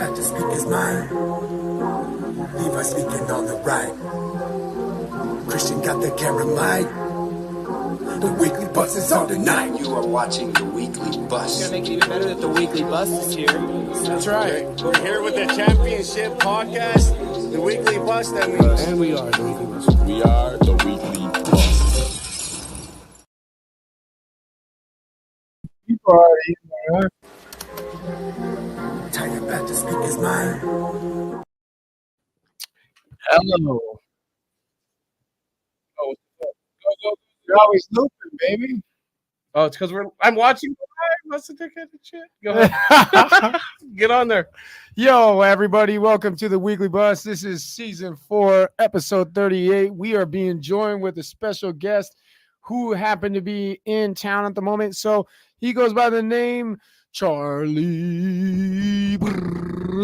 about to speak his mind. Levi speaking on the right. Christian got the camera mic. The weekly bust is on tonight. You are watching The Weekly Bust. It's gonna make it even better that The Weekly Bust is here. That's right. We're here with the Championship Podcast, The Weekly Bust, and we are The Weekly Bust. We are The Weekly Bust. People are already in there, Tell you about to speak his mind. Hello. Oh, go. You're always looping, baby. Oh, it's because I'm watching live. What's the dickhead and shit? Go ahead. Get on there. Yo, everybody, welcome to the Weekly Bus. This is season 4, episode 38. We are being joined with a special guest who happened to be in town at the moment. So he goes by the name Charlie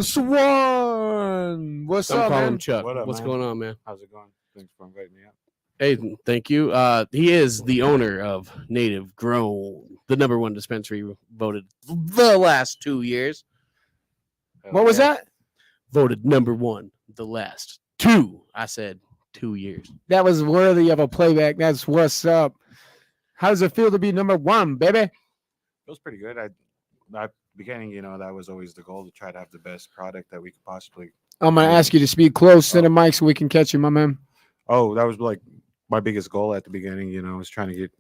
Swan. What's I'm up, calling man? him Chuck. What up, What's man? going on, man? How's it going? Thanks for inviting me up. Hey, thank you. He is the owner of Native Grown, the number one dispensary voted the last 2 years. What was that? Voted number one the last 2. I said 2 years. That was worthy of a playback. That's what's up. How does it feel to be number one, baby? Feels pretty good. At beginning, that was always the goal, to try to have the best product that we could possibly. I'm going to ask you to speak close to the mic so we can catch you, my man. Oh, that was like my biggest goal at the beginning, was trying to get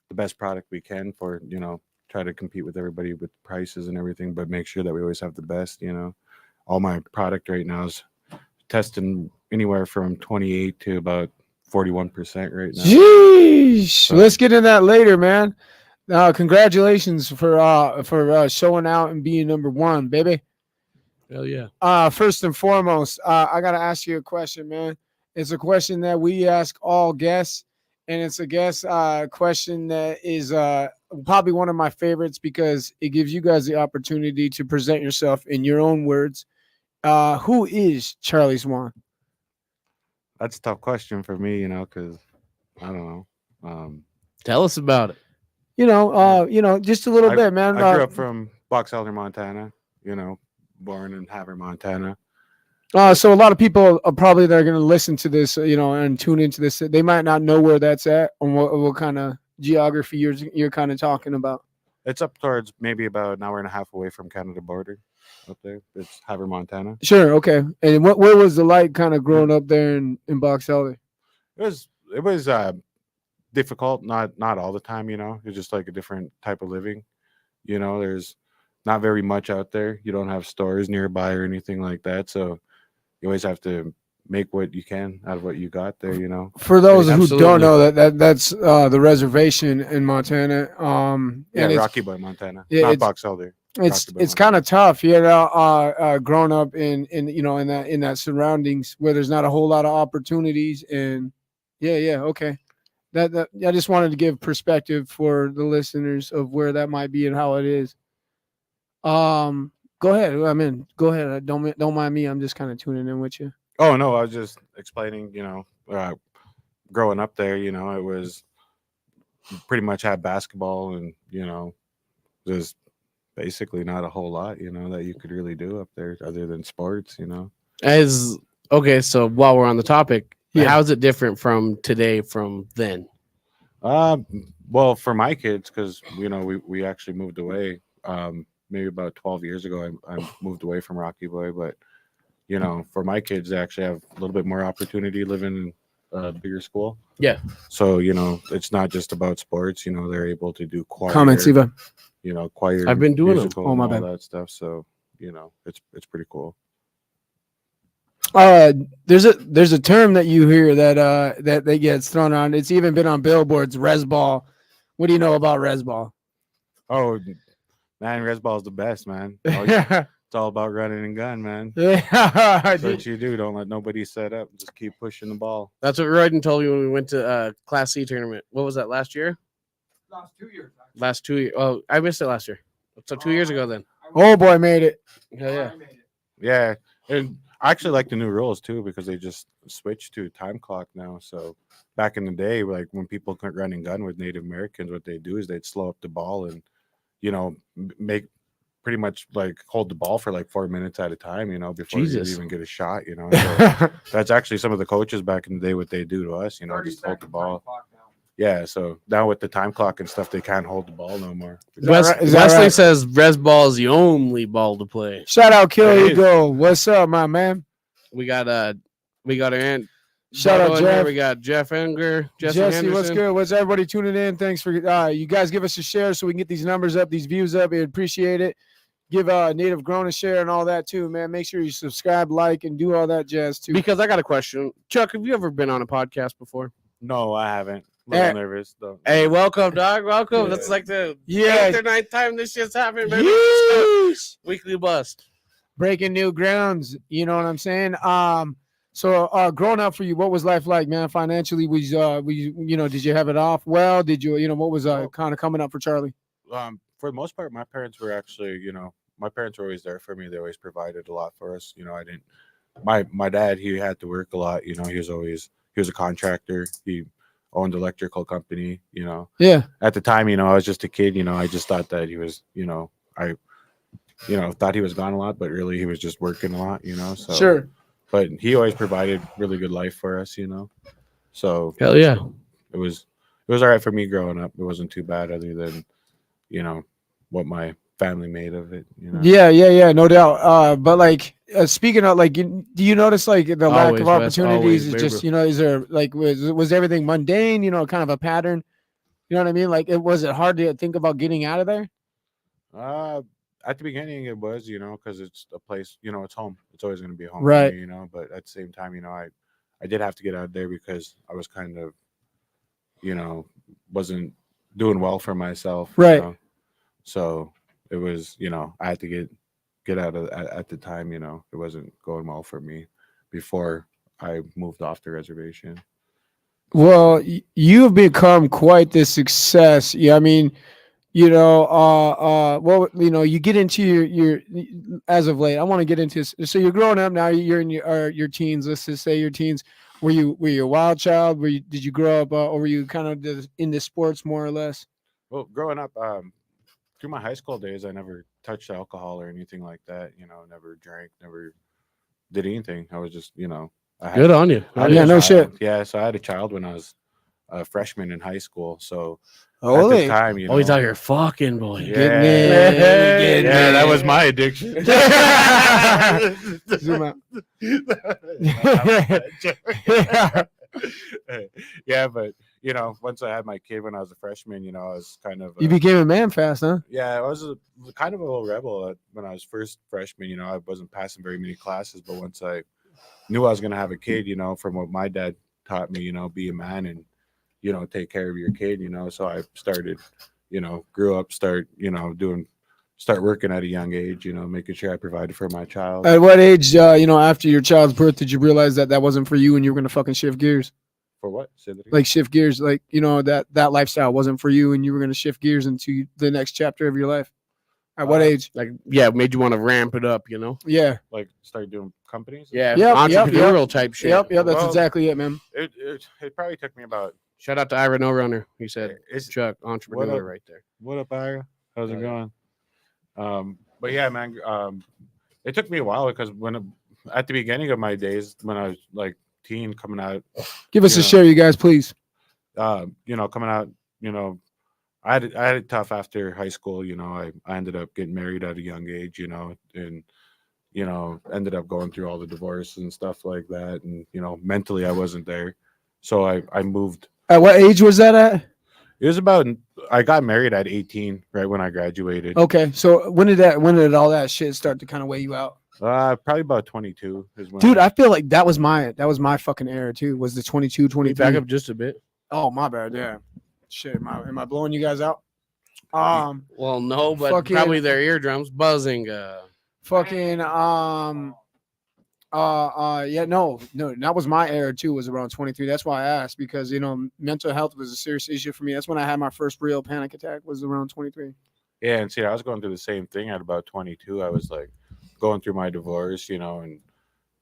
the best product we can for, try to compete with everybody with prices and everything, but make sure that we always have the best, All my product right now is testing anywhere from 28 to about 41% right now. Jeez. Let's get into that later, man. Congratulations for showing out and being number one, baby. Hell yeah. First and foremost, I got to ask you a question, man. It's a question that we ask all guests, and it's a guest question that is probably one of my favorites because it gives you guys the opportunity to present yourself in your own words. Who is Charlie Swan? That's a tough question for me, because I don't know. Tell us about it. Just a little bit, man. I grew up from Box Elder, Montana, born in Havre, Montana. So a lot of people are probably that are going to listen to this, and tune into this. They might not know where that's at or what kind of geography you're kind of talking about. It's up towards maybe about an hour and a half away from Canada border up there. It's Havre, Montana. Sure. Okay. And where was the like kind of growing up there in Box Elder? It was difficult, not all the time, It's just like a different type of living. There's not very much out there. You don't have stores nearby or anything like that. So you always have to make what you can out of what you got there, For those who Absolutely. don't know, that's the reservation in Montana. Yeah, Rocky Boy, Montana. Yeah, not it's- Box Elder. It's kind of tough, growing up in that surroundings where there's not a whole lot of opportunities. And okay. That I just wanted to give perspective for the listeners of where that might be and how it is. Go ahead. Go ahead. Don't mind me. I'm just kind of tuning in with you. Oh, no, I was just explaining, growing up there, it was pretty much had basketball and, just basically not a whole lot, that you could really do up there other than sports, So while we're on the topic, Yeah. how's it different from today from then? Well, for my kids, because, we actually moved away, maybe about 12 years ago, I moved away from Rocky Boy, but, for my kids, they actually have a little bit more opportunity living in a bigger school. Yeah. So, it's not just about sports, they're able to do choir. Comments, Eva. Choir. I've been doing them. musical, Oh, my and all bad. that stuff. So, it's pretty cool. There's a term that you hear that gets thrown on. It's even been on billboards. Res ball. What do you know about res ball? Oh, man, res ball is the best, man. It's all about running and gun, man. That's what you do. Don't let nobody set up. Just keep pushing the ball. That's what Royden told me when we went to Class C tournament. What was that, last year? Last 2 years. Actually. Last 2 years. Oh, I missed it last year. So 2 years ago then. Oh boy, made it. Hell yeah. Yeah, and I actually like the new rules too because they just switched to time clock now. So back in the day, like when people couldn't run and gun with Native Americans, what they do is they'd slow up the ball and, make pretty much like hold the ball for like 4 minutes at a time, you know, before Jesus. you even get a shot, you know. So that's actually some of the coaches back in the day what they do to us, you know, just hold the ball. Yeah, so now with the time clock and stuff, they can't hold the ball no more. Wesley says res ball is the only ball to play. Shout out Killer Ego. What's up, my man? We got our aunt. Shout out Jeff. We got Jeff Enger, Jesse, Henderson. what's good? What's everybody tuning in? Thanks for you guys give us a share so we can get these numbers up, these views up. We appreciate it. Give Native Grown a share and all that too, man. Make sure you subscribe, like, and do all that jazz too. Because I got a question, Chuck. Have you ever been on a podcast before? No, I haven't. A little nervous though. Hey, welcome, dog. Welcome. Yeah. That's like the 8th or 9th time this shit's happened, baby. Weekly Bust. Breaking new grounds. You know what I'm saying? So growing up for you, what was life like, man? Financially, did you have it off well? Did you, what was kind of coming up for Charlie? For the most part, my parents were actually, my parents were always there for me. They always provided a lot for us. My dad, he had to work a lot. He was a contractor. He owned an electrical company, Yeah. At the time, I was just a kid, I just thought that he was, I thought he was gone a lot, but really he was just working a lot, so. Sure. But he always provided really good life for us, So hell yeah, it was all right for me growing up. It wasn't too bad, other than what my family made of it. Yeah, no doubt. But like speaking of like, do you notice like the lack of opportunities? Is just is there like was everything mundane? Kind of a pattern. You know what I mean? Like, was it hard to think about getting out of there? At the beginning, it was, because it's a place, it's home. It's always going to be home, right? For me, but at the same time, I did have to get out there because I was kind of, wasn't doing well for myself, right? So it was, I had to get out of at the time. It wasn't going well for me before I moved off the reservation. Well, you've become quite the success. Yeah, I mean. You get into your as of late. I want to get into this. So you're growing up now. You're in your teens. Let's just say your teens. Were you a wild child? Did you grow up, or were you kind of into sports more or less? Well, growing up, through my high school days, I never touched alcohol or anything like that. Never drank, never did anything. I was just, good on you. Yeah, no shit. Yeah, so I had a child when I was a freshman in high school. So. At the time, he's out here fucking boy. Yeah, that was my addiction. Zoom out. Yeah, but once I had my kid when I was a freshman, I was kind of. You became a man fast, huh? Yeah, I was kind of a little rebel when I was first freshman. I wasn't passing very many classes, but once I knew I was going to have a kid, from what my dad taught me, be a man and. Take care of your kid, so I started, grew up, start working at a young age, making sure I provided for my child. At what age, after your child's birth, did you realize that wasn't for you and you were going to fucking shift gears? For what? Like shift gears, like, that lifestyle wasn't for you and you were going to shift gears into the next chapter of your life. At what age? Like, yeah, made you want to ramp it up, Yeah. Like start doing companies? Yeah, entrepreneurial type shit. Yep, that's exactly it, man. It probably took me about. Shout out to Ira No Runner. He said, "It's Chuck, entrepreneur, right there." What up, Ira? How's it going? But yeah, man. It took me a while because at the beginning of my days when I was like teen coming out. Give us a share, you guys, please. Coming out. I had it tough after high school. I ended up getting married at a young age. And ended up going through all the divorce and stuff like that. And mentally I wasn't there, so I moved. At what age was that at? It was I got married at 18, right when I graduated. Okay. So when did all that shit start to kind of weigh you out? Probably about 22 is when. Dude, I feel like that was my fucking era too. Was the 22, 23. Back up just a bit. Oh, my bad. Yeah. Shit. Am I blowing you guys out? Well, no, but probably their eardrums buzzing. Yeah, no, that was my era too, was around 23. That's why I asked, because mental health was a serious issue for me. That's when I had my first real panic attack, was around 23. Yeah, and see, I was going through the same thing at about 22. I was like going through my divorce, and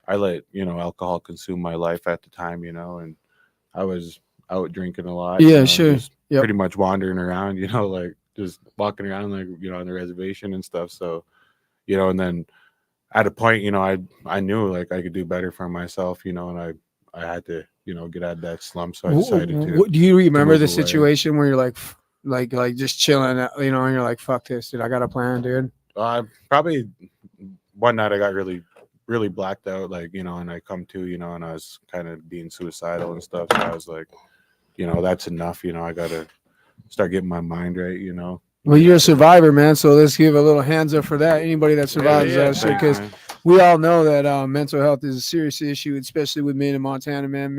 I let alcohol consume my life at the time, and I was out drinking a lot. Yeah, sure. Pretty much wandering around, like just walking around like, you know, on the reservation and stuff. So, you know, and then at a point, you know, I knew like I could do better for myself, you know, and I had to, you know, get out of that slump. So I decided to. Do you remember move the away. situation where you're like just chilling, you know, and you're like, fuck this, dude, I got a plan, dude? Probably one night I got really blacked out, like, you know, and I come to, you know, and I was kind of being suicidal and stuff. So I was like, you know, that's enough. You know, I got to start getting my mind right, you know. Well, you're a survivor, man. So let's give a little hands up for that. Anybody that survives that shit, because we all know that mental health is a serious issue, especially with men in Montana, man.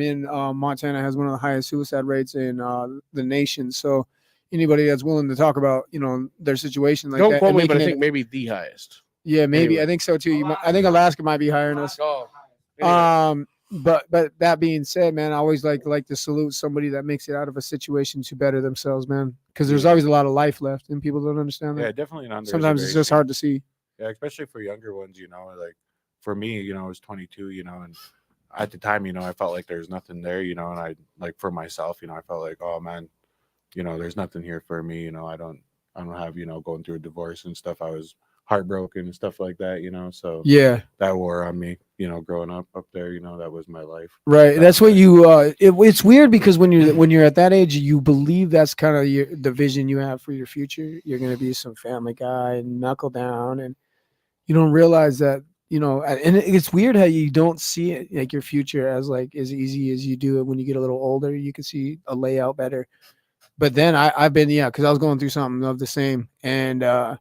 Montana has one of the highest suicide rates in the nation. So anybody that's willing to talk about, you know, their situation like Don't that. quote me, but I think maybe the highest. Yeah, maybe. Anyway. I think so too. I think Alaska might be higher than us. Oh. Anyway. But that being said, man, I always like to salute somebody that makes it out of a situation to better themselves, man. Because there's always a lot of life left, and people don't understand that. Yeah, definitely not. Sometimes it's just hard to see. Yeah, especially for younger ones, you know. Like for me, you know, I was 22, you know, and at the time, you know, I felt like there's nothing there, you know, and I like for myself, you know, I felt like, oh man, you know, there's nothing here for me, you know. I don't have, you know, going through a divorce and stuff. I was heartbroken and stuff like that, you know. So yeah, that wore on me, you know, growing up there, you know. That was my life, right? That's what you it's weird because when you're at that age, you believe that's kind of the vision you have for your future. You're going to be some family guy and knuckle down, and you don't realize that, you know. And it's weird how you don't see it like your future as like as easy as you do it when you get a little older. You can see a layout better. But then I've been, because I was going through something of the same, and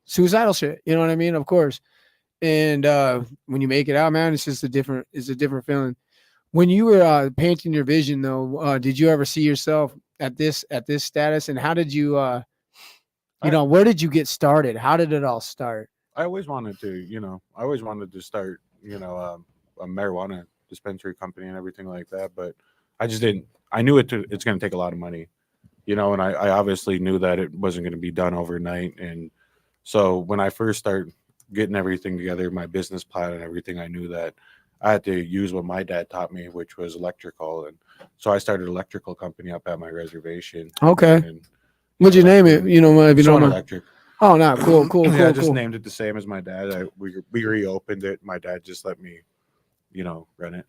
suicidal shit, you know what I mean? Of course. And when you make it out, man, it's just a different feeling. When you were painting your vision, though, did you ever see yourself at this status? And how did you, where did you get started? How did it all start? I always wanted to, you know, start, you know, a marijuana dispensary company and everything like that. But I just didn't. I knew it's going to take a lot of money, you know, and I obviously knew that it wasn't going to be done overnight. And so when I first started getting everything together, my business plan and everything, I knew that I had to use what my dad taught me, which was electrical. And so I started an electrical company up at my reservation. Okay. And, what'd you name it? You know, if you Swan don't know. Electric. Oh, no, cool. Yeah, I just cool. named it the same as my dad. We reopened it. My dad just let me, you know, run it.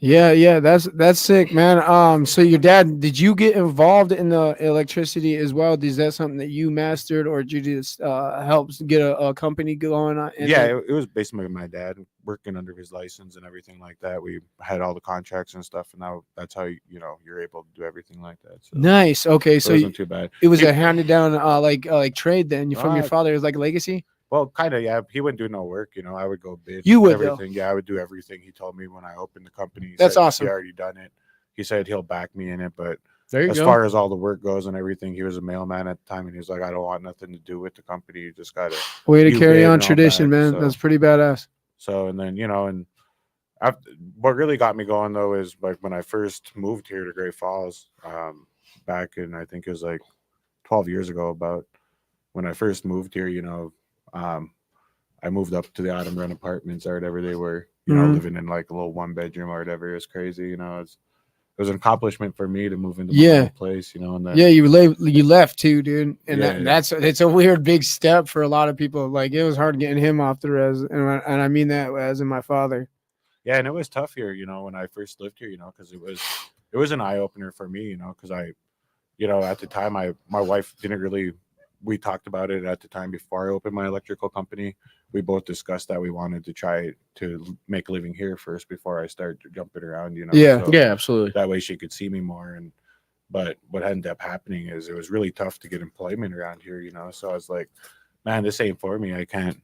Yeah, that's sick, man. So your dad, did you get involved in the electricity as well? Is that something that you mastered, or did you just help get a company going on? It was basically my dad working under his license and everything like that. We had all the contracts and stuff, and now that's how, you know, you're able to do everything like that. So nice. Okay, so it wasn't too bad. It was a handed down like trade then from your father. It was like a legacy. Well, kind of, yeah. He wouldn't do no work, you know. I would go bid. You would, everything. though. Yeah, I would do everything he told me when I opened the company. That's awesome. He already done it. He said he'll back me in it, but as far as all the work goes and everything, he was a mailman at the time, and he was like, I don't want nothing to do with the company. You just gotta way to carry on tradition, man. So, that's pretty badass. So, and then, you know, and what really got me going though is like when I first moved here to Great Falls, back in, I think it was like 12 years ago. About when I first moved here, you know, I moved up to the Autumn Run apartments or whatever they were, you know, living in like a little 1-bedroom or whatever. It was crazy, you know. It was an accomplishment for me to move into my own place, you know. And then, you left too, dude, and it's a weird big step for a lot of people. Like it was hard getting him off the res, and I mean that as in my father. Yeah, and it was tough here, you know, when I first lived here, you know, because it was an eye opener for me, you know, because you know, at the time my wife didn't really. We talked about it at the time before I opened my electrical company. We both discussed that we wanted to try to make a living here first before I start jumping around, you know. Yeah, so yeah, absolutely. That way she could see me more. But what ended up happening is it was really tough to get employment around here, you know. So I was like, man, this ain't for me. I can't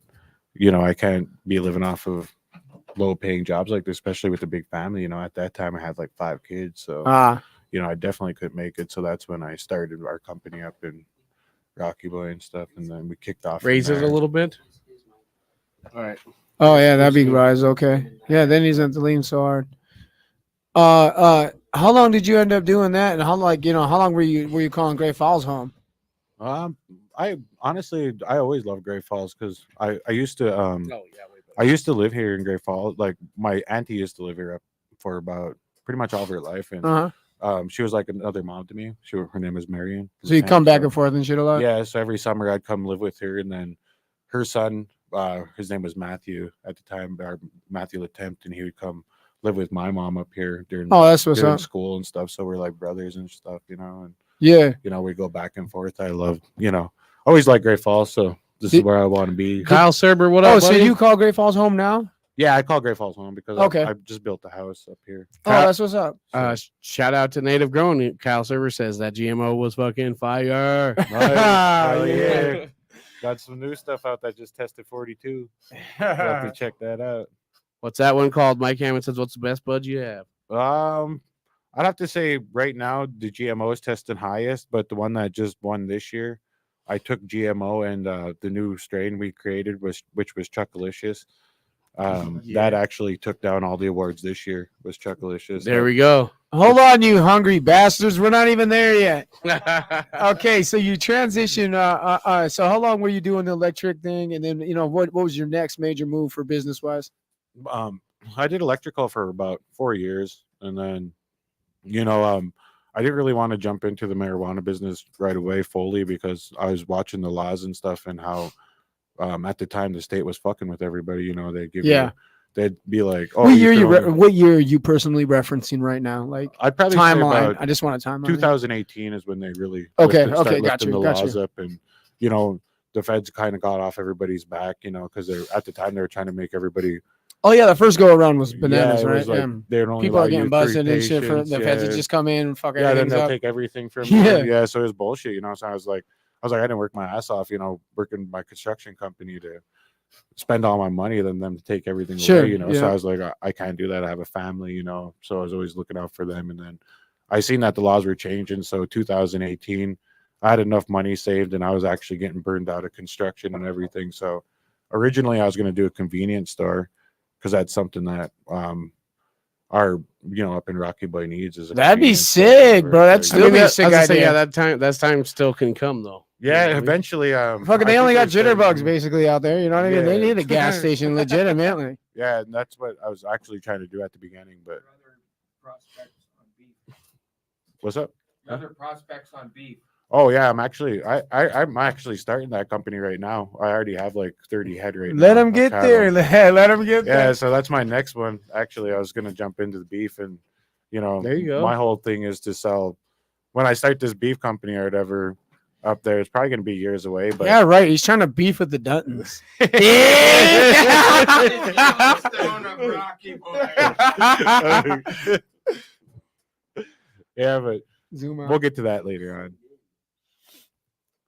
be living off of low paying jobs like this, especially with a big family. You know, at that time I had like 5 kids. So, you know, I definitely couldn't make it. So that's when I started our company up in Rocky Boy and stuff, and then we kicked off. Raise it a little bit. All right. Oh yeah, that'd be rise. Okay. Yeah, then he's not to lean so hard. How long did you end up doing that, and how long were you calling Great Falls home? I honestly always loved Great Falls because I used to I used to live here in Great Falls. Like my auntie used to live here up for about pretty much all of her life, and She was like another mom to me. Her name is Marion. So you come back and forth and shit a lot? Yeah, so every summer I'd come live with her, and then her son, his name was Matthew at the time, or Matthew Latempt, and he would come live with my mom up here during that's what's during up. school and stuff. So we're like brothers and stuff, you know. And Yeah. you know, we go back and forth. I love, you know, always like Great Falls, so this is where I want to be. Kyle Serber, what up? Oh, so buddy? you call Great Falls home now? Yeah, I call Great Falls home because Okay. I just built the house up here. Oh, that's what's up. Shout out to Native Grown. Kyle Serber says that GMO was fucking fire. Hell yeah. Got some new stuff out that just tested 42. Have to check that out. What's that one called? Mike Hammond says, "What's the best bud you have?" I'd have to say right now the GMO is testing highest, but the one that just won this year, I took GMO and the new strain we created which was Chuckalicious. That actually took down all the awards this year. Was Chuckalicious. There we go. Hold on, you hungry bastards. We're not even there yet. Okay, so you transition. So how long were you doing the electric thing? And then, you know, what was your next major move for business-wise? I did electrical for about 4 years. And then, you know, I didn't really want to jump into the marijuana business right away fully because I was watching the laws and stuff and how at the time the state was fucking with everybody. You know, they'd give you, they'd be like, "Oh, what year are you personally referencing right now?" Like I'd probably timeline. I just want a timeline. 2018 is when they really lifted the laws up, and you know the feds kind of got off everybody's back. You know, because at the time they were trying to make everybody. Oh yeah, the first go around was bananas, right? Like, people are getting busted and shit. For the feds would just come in and fuck everything up. Then they'll take everything from you. Yeah, so it was bullshit. You know, so I was like, I didn't work my ass off. You know, working my construction company to spend all my money than them to take everything away, you know. So I was like, I can't do that. I have a family, you know. So I was always looking out for them. And then I seen that the laws were changing. So 2018, I had enough money saved and I was actually getting burned out of construction and everything. So originally I was going to do a convenience store because that's something that our, you know, up in Rocky Boy needs. That'd be sick, bro. That'd still be a sick idea. Yeah, that time still can come though. Yeah, eventually. Fucking, they only got jitterbugs basically out there. You know what I mean? They need a gas station, legitimately. Yeah, and that's what I was actually trying to do at the beginning. But what's up? Other prospects on beef. Oh yeah, I'm actually starting that company right now. I already have like 30 head right now. Let them get there. Let them get there. Yeah, so that's my next one. Actually, I was gonna jump into the beef, and you know, there you go. My whole thing is to sell. When I start this beef company or whatever. Up there, it's probably gonna be years away, but yeah, right. He's trying to beef with the Duttons. Yeah, but we'll get to that later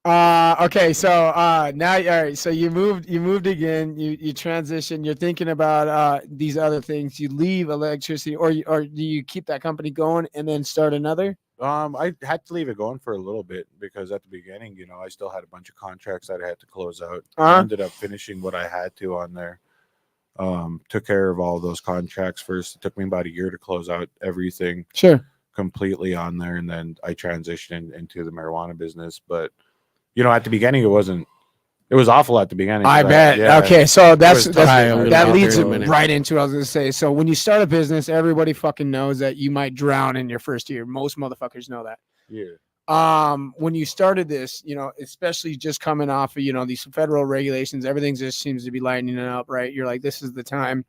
on. Okay, so now, all right. So you moved again. You transition. You're thinking about these other things. You leave electricity, or do you keep that company going and then start another? I had to leave it going for a little bit because at the beginning, you know, I still had a bunch of contracts that I had to close out. I ended up finishing what I had to on there. Took care of all those contracts first. It took me about a year to close out everything completely on there. And then I transitioned into the marijuana business. But, you know, at the beginning, it was awful at the beginning. I bet. Yeah, okay, so that leads right into what I was going to say. So when you start a business, everybody fucking knows that you might drown in your first year. Most motherfuckers know that. Yeah. When you started this, you know, especially just coming off of, you know, these federal regulations, everything just seems to be lightening up, right? You're like, this is the time.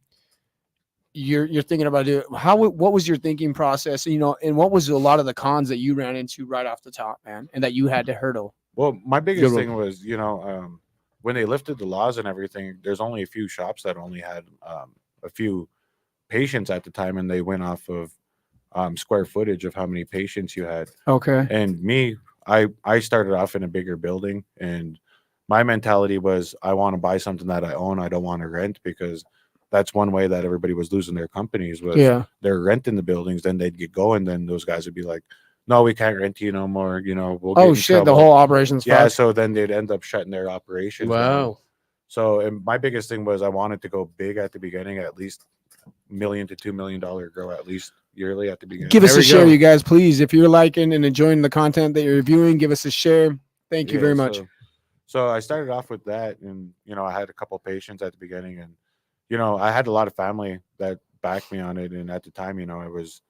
You're thinking about it. What was your thinking process? You know, and what was a lot of the cons that you ran into right off the top, man, and that you had to hurdle? Well, my biggest thing was, you know, when they lifted the laws and everything, there's only a few shops that only had a few patients at the time, and they went off of square footage of how many patients you had. Okay. And me, I started off in a bigger building, and my mentality was I want to buy something that I own. I don't want to rent, because that's one way that everybody was losing their companies was they're renting the buildings. Then they'd get going. Then those guys would be like, no, we can't rent you no more. You know, we'll get in trouble. The whole operation's fucked. So then they'd end up shutting their operations. Wow. So, and my biggest thing was I wanted to go big at the beginning, at least $1 million to $2 million grow at least yearly at the beginning. Give us a share, you guys, please. If you're liking and enjoying the content that you're reviewing, give us a share. Thank you very much. So I started off with that, and you know, I had a couple patients at the beginning, and you know, I had a lot of family that backed me on it. And at the time, you know, it was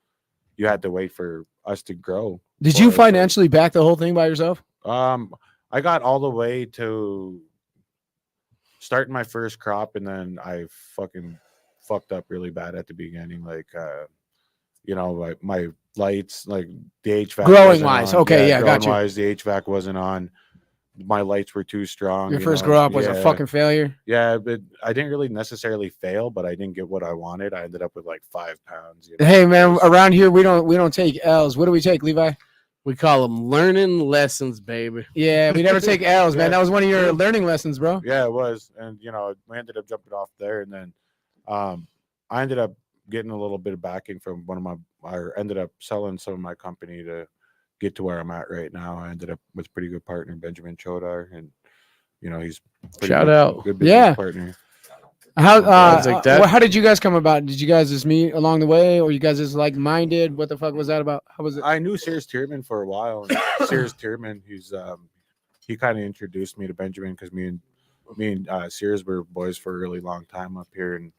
you had to wait for us to grow. Did for you it, so- financially back the whole thing by yourself? I got all the way to starting my first crop, and then I fucking fucked up really bad at the beginning. Like, my lights, like the HVAC. Growing wasn't wise. on. Okay, yeah, growing got you. wise, the HVAC wasn't on. My lights were too strong. Your first grow up was a fucking failure. Yeah, but I didn't really necessarily fail, but I didn't get what I wanted. I ended up with like 5 pounds. Hey man, around here we don't take L's. What do we take, Levi? We call them learning lessons, baby. Yeah, we never take L's, man. That was one of your learning lessons, bro. Yeah, it was. And we ended up jumping off there, and then I ended up getting a little bit of backing from I ended up selling some of my company to get to where I'm at right now. I ended up with a pretty good partner, Benjamin Chodar, and he's Shout out. good business partner. How did you guys come about? Did you guys just meet along the way, or you guys just like minded? What the fuck was that about? How was it? I knew Sears Tierman for a while. And Sears Tierman, he kind of introduced me to Benjamin because me and Sears were boys for a really long time up here, and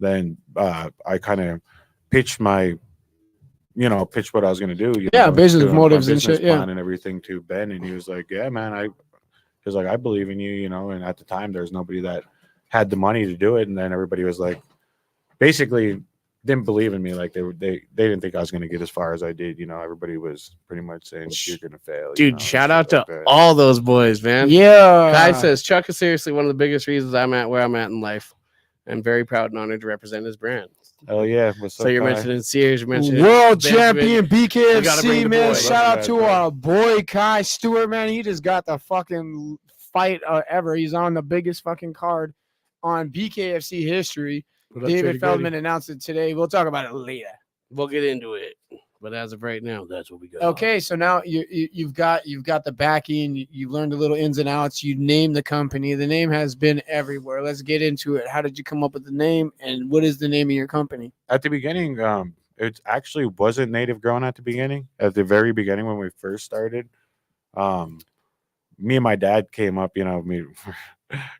then I kind of pitched what I was gonna do. Business motives and shit, plan and everything to Ben, and he was like, "Yeah, man, I believe in you," And at the time, there's nobody that had the money to do it, and then everybody was like, basically didn't believe in me. Like they didn't think I was gonna get as far as I did. Everybody was pretty much saying you're gonna fail. Dude, shout out to all those boys, man. Yeah. Kai says Chuck is seriously one of the biggest reasons I'm at where I'm at in life. I'm very proud and honored to represent his brand. Oh yeah. So you're mentioning Sears, you're mentioning world Benjamin. champion BKFC, the man. boys. Shout out to our boy Kai Stewart, man. He just got the fucking fight ever. He's on the biggest fucking card on BKFC history. David Feldman announced it today. We'll talk about it later. We'll get into it. But as of right now, that's what we got. Okay, so now you've got the backing. You've learned a little ins and outs. You named the company. The name has been everywhere. Let's get into it. How did you come up with the name, and what is the name of your company? At the beginning, it actually wasn't Native Grown at the beginning. At the very beginning, when we first started, me and my dad came up. Me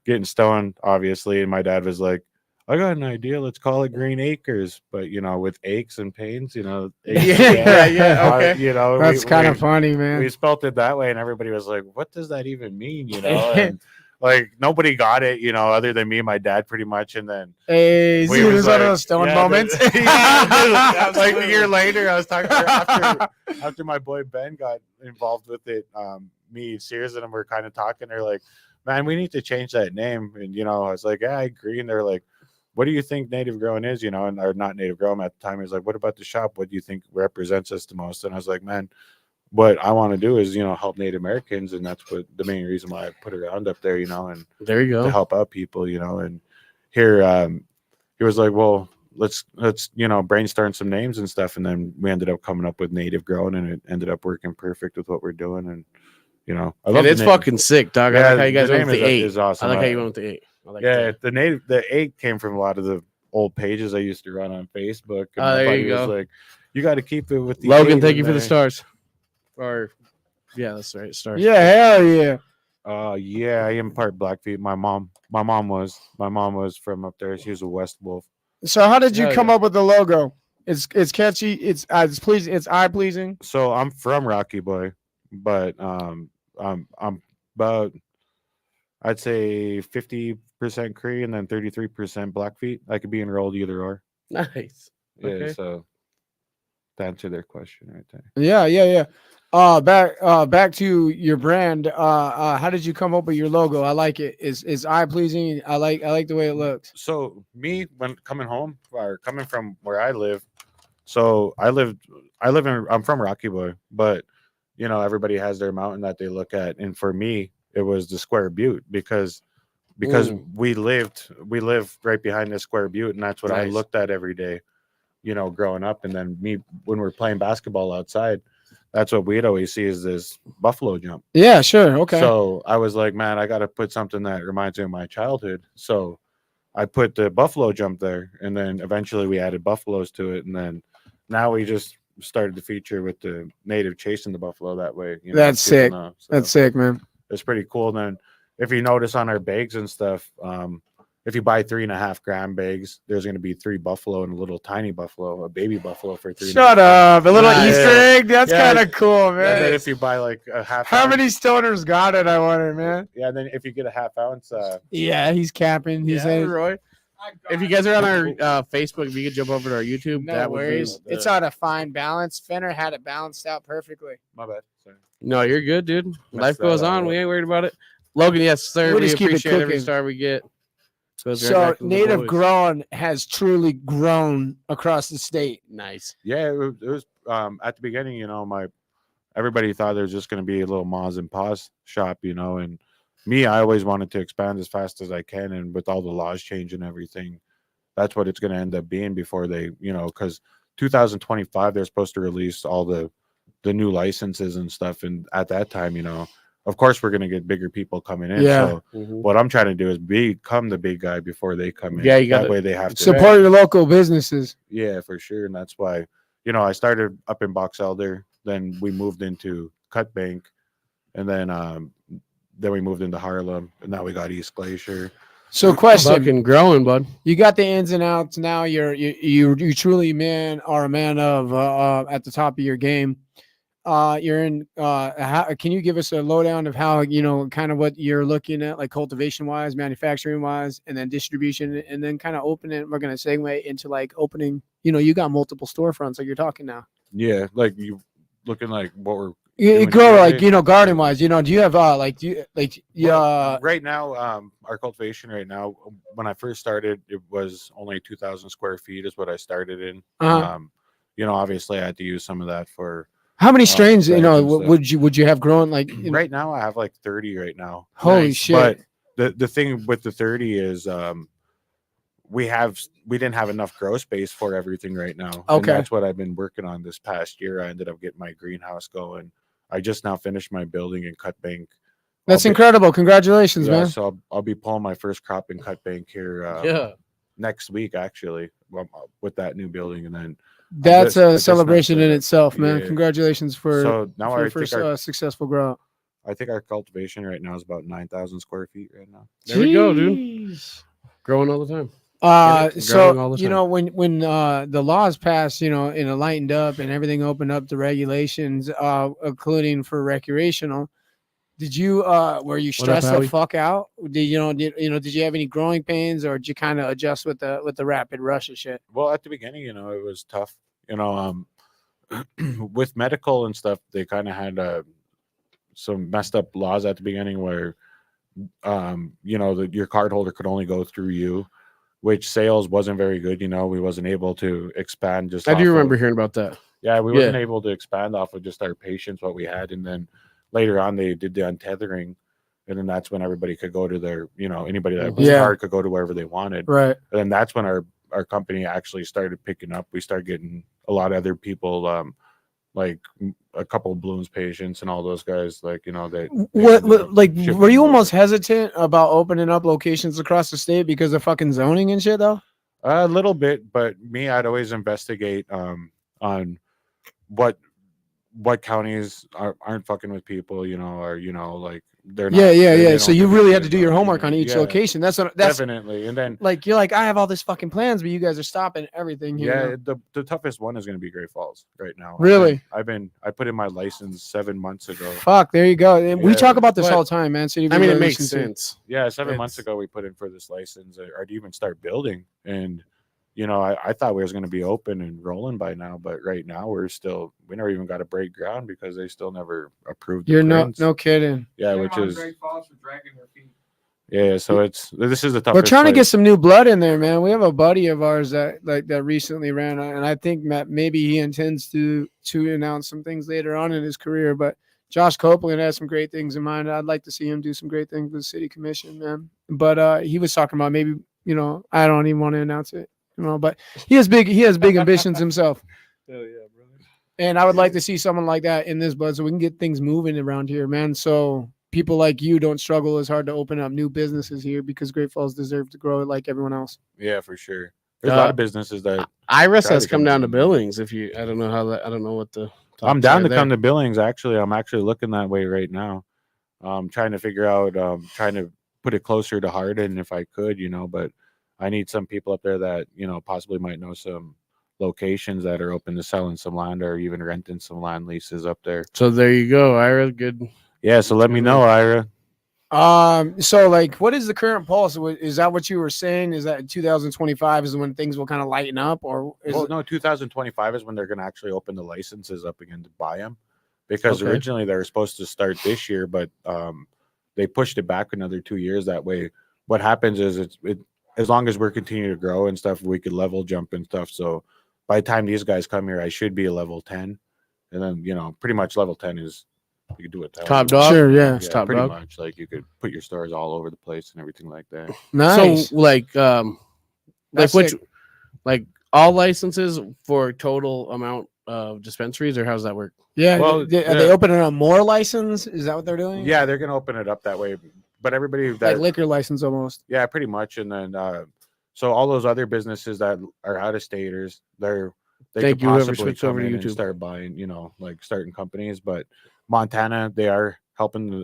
getting stoned, obviously, and my dad was like, I got an idea. Let's call it Green Acres, but with aches and pains, Yeah, okay. That's kind of funny, man. We spelt it that way, and everybody was like, "What does that even mean?" And like nobody got it, other than me and my dad, pretty much. And then this was one of those stone moments. Like a year later, I was talking after my boy Ben got involved with it. Me, Sears, and him were kind of talking. They're like, "Man, we need to change that name." And I was like, "Yeah, I agree." And they're like, what do you think Native Grown is? And or not Native Grown at the time. He was like, what about the shop? What do you think represents us the most? And I was like, man, what I want to do is, help Native Americans. And that's what the main reason why I put around up there, and there you go, to help out people, and here, he was like, well, let's, brainstorm some names and stuff. And then we ended up coming up with Native Grown, and it ended up working perfect with what we're doing. And, I love it's fucking sick, dog. Yeah, I like how you guys went with the 8. Is awesome. I like how you went with the 8. The 8 came from a lot of the old pages I used to run on Facebook. And there you go. Was like, you got to keep it with the Logan. Thank you for the stars. That's right, stars. Yeah, hell yeah. I am part Blackfeet. My mom was from up there. She was a West Wolf. So how did you come up with the logo? It's catchy. It's pleasing. It's eye pleasing. So I'm from Rocky Boy, but I'm about, I'd say 50% Cree and then 33% Blackfeet. I could be enrolled either or. Nice. Yeah, okay. So to answer their question right there. Yeah. Back to your brand. How did you come up with your logo? I like it. It's eye pleasing. I like the way it looks. So me, when coming home or coming from where I live, so I'm from Rocky Boy, but everybody has their mountain that they look at, and for me, it was the Square Butte because we live right behind the Square Butte, and that's what I looked at every day, growing up. And then when we're playing basketball outside, that's what we'd always see is this buffalo jump. Yeah, sure. Okay. So I was like, man, I got to put something that reminds me of my childhood. So I put the buffalo jump there, and then eventually we added buffaloes to it. And then now we just started to feature with the native chasing the buffalo that way. That's sick. That's sick, man. It's pretty cool. And then if you notice on our bags and stuff, if you buy 3.5 gram bags, there's going to be 3 buffalo and a little tiny buffalo, a baby buffalo for 3. Shut up. A little Nice. Easter egg. That's Yeah. kind of cool, And then man. if you buy like a half, How ounce, many stoners got it? I wonder, man. Yeah, and then if you get a half ounce, Yeah, he's capping. He's Yeah, saying, Roy. If you guys are on our Facebook, if you could jump over to our YouTube, no that would worries. be. It's on a fine balance. Fenner had it balanced out perfectly. my bad. Sorry. No, you're good, dude. Life that goes out, on. yeah. We ain't worried about it. Logan, yes, sir. We'll We just keep it appreciate every cooking. star we get. Goes right So back to the Native boys. Grown has truly grown across the state. Nice. Yeah, it was at the beginning, everybody thought there was just going to be a little Ma's and Pa's shop, and me, I always wanted to expand as fast as I can, and with all the laws changing everything, that's what it's going to end up being before they, because 2025 they're supposed to release all the new licenses and stuff, and at that time, of course we're going to get bigger people coming in. Yeah. So Mhm. what I'm trying to do is become the big guy before they come in. Yeah, you that gotta way they have to Support your local businesses. Yeah, for sure. And that's why, I started up in Box Elder, then we moved into Cut Bank, and then we moved into Harlem, and now we got East Glacier. So question, Fucking growing, bud. you got the ins and outs. Now you truly are a man of at the top of your game. You're in can you give us a lowdown of how, kind of what you're looking at, like cultivation wise, manufacturing wise, and then distribution, and then kind of opening, we're going to segue into like opening, you got multiple storefronts like you're talking now. Yeah, like you looking like what we're You doing grow like, today. garden wise, do you have right now, our cultivation right now, when I first started, it was only 2,000 square feet is what I started in. Uh-huh. Obviously I had to use some of that for how many strains, strains and stuff. would you have grown like, right now. I have like 30 right now. holy Nice, shit. But the thing with the 30 is we didn't have enough grow space for everything right now. And Okay. that's what I've been working on this past year. I ended up getting my greenhouse going. I just now finished my building in Cut Bank. That's I'll be- incredible. Congratulations, Yeah, man. so I'll be pulling my first crop in Cut Bank here Yeah. next week, actually, with that new building. And then That's just- I a just celebration in noticed itself, man. Yeah. Congratulations for so now for I your think first successful grow. I think our cultivation right now is about 9,000 square feet right now. There we go, dude. Growing all the time. Get it? So Growing all the when the laws passed, and it lightened up and everything opened up to regulations, including for recreational, did you were you stressed the Howie? fuck out? Did you have any growing pains, or did you kind of adjust with the rapid rush of shit? Well, at the beginning, it was tough. With medical and stuff, they kind of had some messed up laws at the beginning where, your card holder could only go through you, which sales wasn't very good. We wasn't able to expand. Just I do off remember of- hearing about that. Yeah, we wasn't able to expand off of just our patients, what we had. And then later on, they did the untethering. And then that's when everybody could go to their, anybody that was Yeah. hard could go to wherever they wanted. Right. And then that's when our company actually started picking up. We started getting a lot of other people, like a couple of Blooms patients and all those guys, like, that. Were you almost hesitant about opening up locations across the state because of fucking zoning and shit though? A little bit, but me, I'd always investigate on what counties aren't fucking with people, or like they're not. Yeah. So don't you give a really shit had to do your about, homework on each yeah, location. That's definitely. And then like you're like, I have all this fucking plans, but you guys are stopping everything here. yeah, the toughest one is going to be Great Falls right now. Really? I put in my license 7 months ago. Fuck, there you go. And we Yeah, talk about this but- all the time, man. So I mean, it makes sense. Yeah, 7 months It's- ago we put in for this license or to even start building. And I thought we was going to be open and rolling by now, but right now we never even got to break ground because they still never approved. You're the no prints. kidding. Yeah, Shame which on is Great Falls for dragging their feet. yeah. So this is the toughest. We're trying to get place. some new blood in there, man. We have a buddy of ours that recently ran, and I think Matt maybe he intends to announce some things later on in his career. But Josh Copeland has some great things in mind. I'd like to see him do some great things with the city commission, man. But he was talking about maybe I don't even want to announce it, but he has big ambitions himself. Hell yeah, brother. And I would like to see someone like that in this bud so we can get things moving around here, man. So people like you don't struggle as hard to open up new businesses here because Great Falls deserve to grow like everyone else. Yeah, for sure. There's a lot of businesses that Iris Try has to come come down to in. Billings. I don't know what the. I'm down to come to Billings. Actually, I'm actually looking that way right now. Trying to figure out, trying to put it closer to Hardin if I could, but I need some people up there that, possibly might know some locations that are open to selling some land or even renting some land leases up there. So there you go, Ira. Good. Yeah, so let me know, Ira. So like, what is the current pulse? Is that what you were saying? Is that 2025 is when things will kind of lighten up, or no, 2025 is when they're going to actually open the licenses up again to buy them, because originally they were supposed to start this year, but they pushed it back another 2 years. That way, what happens is it as long as we're continuing to grow and stuff, we could level jump and stuff. So by the time these guys come here, I should be a level 10, and then pretty much level 10 is. You could do it top dog. Sure, yeah. Top pretty dog. much. Like you could put your stores all over the place and everything like that. Nice. So like That's which sick. like all licenses for total amount of dispensaries, or how does that work? Yeah. Well, Are they opening up more license? Is that what they're doing? Yeah, they're gonna open it up that way. But everybody that Like liquor license almost. yeah, pretty much. And then so all those other businesses that are out of staters, they Thank could you, whoever possibly switched come over to in and YouTube. start buying, like starting companies. But Montana, they are helping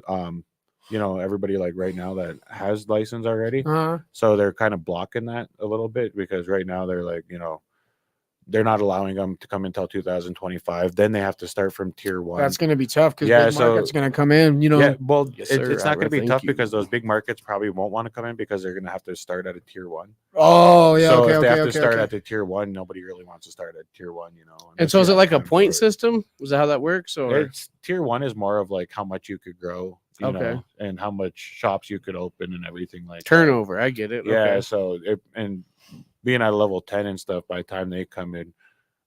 everybody like right now that has license already. So they're kind of blocking that a little bit, because right now they're like, they're not allowing them to come until 2025. Then they have to start from tier 1. That's going to be tough because Yeah, big market's so- going to come in. Yeah, well, Yes, it's sir, not going Ira, to be thank tough you. because those big markets probably won't want to come in because they're going to have to start at a tier 1. Oh yeah. So Okay. if they Okay. have to Okay. start Okay. at the tier 1, nobody really wants to start at tier 1, And unless so you is it have like a time for point it. system? Is that how that works? Or It's tier 1 is more of like how much you could grow, Okay. and how much shops you could open and everything like that. turnover? I get it. Yeah, Okay. so and being at level 10 and stuff, by the time they come in,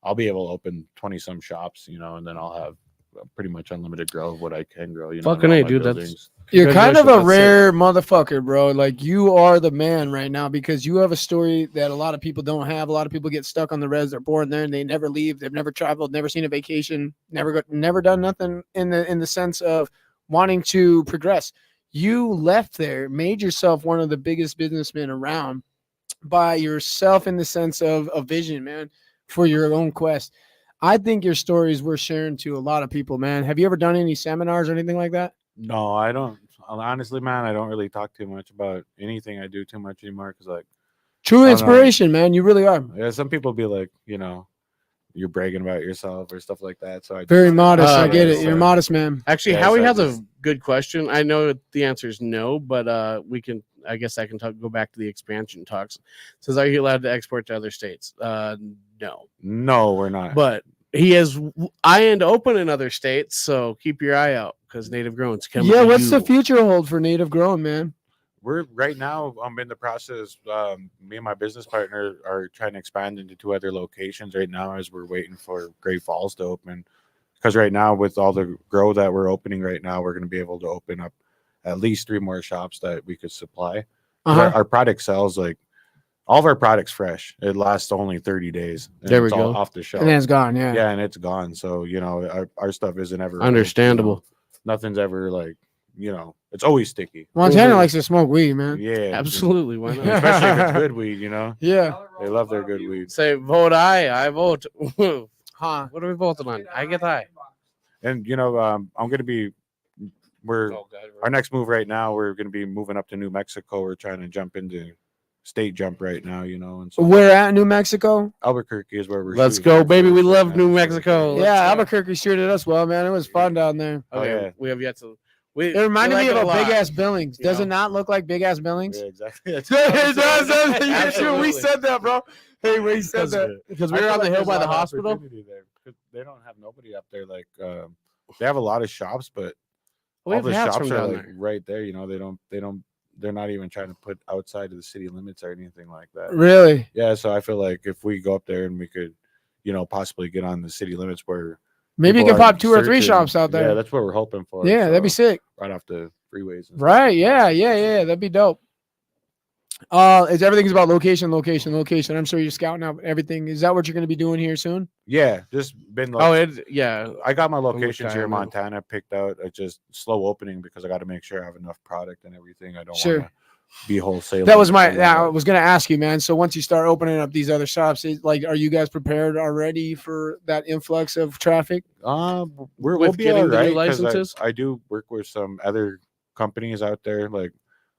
I'll be able to open 20 some shops, and then I'll have pretty much unlimited grow of what I can grow. Fucking all A, my dude, buildings. You're kind of a Congratulations, that's sick. rare motherfucker, bro. Like you are the man right now because you have a story that a lot of people don't have. A lot of people get stuck on the res. They're born there and they never leave. They've never traveled, never seen a vacation, never done nothing in the sense of wanting to progress. You left there, made yourself one of the biggest businessmen around by yourself in the sense of a vision, man, for your own quest. I think your story is worth sharing to a lot of people, man. Have you ever done any seminars or anything like that? No, I don't. Honestly, man, I don't really talk too much about anything I do too much anymore because, like, True I don't know. inspiration, man. You really are. Yeah, some people be like, you're bragging about yourself or stuff like that. So I Very modest. I Uh, get it. so- You're a modest man. Actually, Yeah, Howie so I has just- a good question. I know the answer is no, but we can. I guess I can go back to the expansion talks. It says, are you allowed to export to other states? No, No, we're not. but he has eye-end open in other states, so keep your eye out because Native Grown's coming. Yeah, to what's the you. future hold for Native Grown, man? We're right now. I'm in the process. Me and my business partner are trying to expand into 2 other locations right now as we're waiting for Great Falls to open. Because right now, with all the grow that we're opening right now, we're going to be able to open up at least 3 more shops that we could supply. Our product sells like all of our products fresh. It lasts only 30 days. And There we it's all go. off the shelf. And then it's gone. Yeah. Yeah, and it's gone. So our stuff isn't ever old, Understandable. Nothing's ever like it's always sticky. Montana likes to smoke weed, man. Yeah, Absolutely, why not? especially if it's good weed. Yeah. They love their good weed. Say vote aye. I vote. Huh. What are we voting on? I get aye. And I'm gonna be. Our next move right now, we're gonna be moving up to New Mexico. We're trying to jump into state jump right now, and so We're at New Mexico. Albuquerque is where we're. Let's shooting go, at baby. We first right love now, New so- Mexico. Let's Yeah, go. Albuquerque treated us well, man. It was fun down there. Okay, yeah. we have yet to. It reminded me of a big ass. ass Billings. Does it not look like big ass Billings? Yeah, exactly. It does. Absolutely. We said that, bro. Hey, we said that. Because I we were feel on the like hill there's by a the lot of hospital. opportunity there, 'cause they don't have nobody up there. Like they have a lot of shops, but We all have the hats shops from are down like there. right there. They're not even trying to put outside of the city limits or anything like that. Really? Yeah, so I feel like if we go up there and we could, possibly get on the city limits where Maybe you people can are pop 2 or 3 searching. shops out there. Yeah, that's what we're hoping for. Yeah, that'd be so, sick. right off the freeways. And stuff Right? like Yeah, that. yeah. That'd be dope. It's everything's about location. I'm sure you're scouting out everything. Is that what you're going to be doing here soon? Yeah, just been like. Yeah. I got my look locations here in down. Montana picked out. It's just slow opening because I got to make sure I have enough product and everything. I don't Sure. want to be wholesale. That was I was going to ask you, man. So once you start opening up these other shops, are you guys prepared already for that influx of traffic? We'll With be getting all the new right, 'cause licenses? I do work with some other companies out there. Like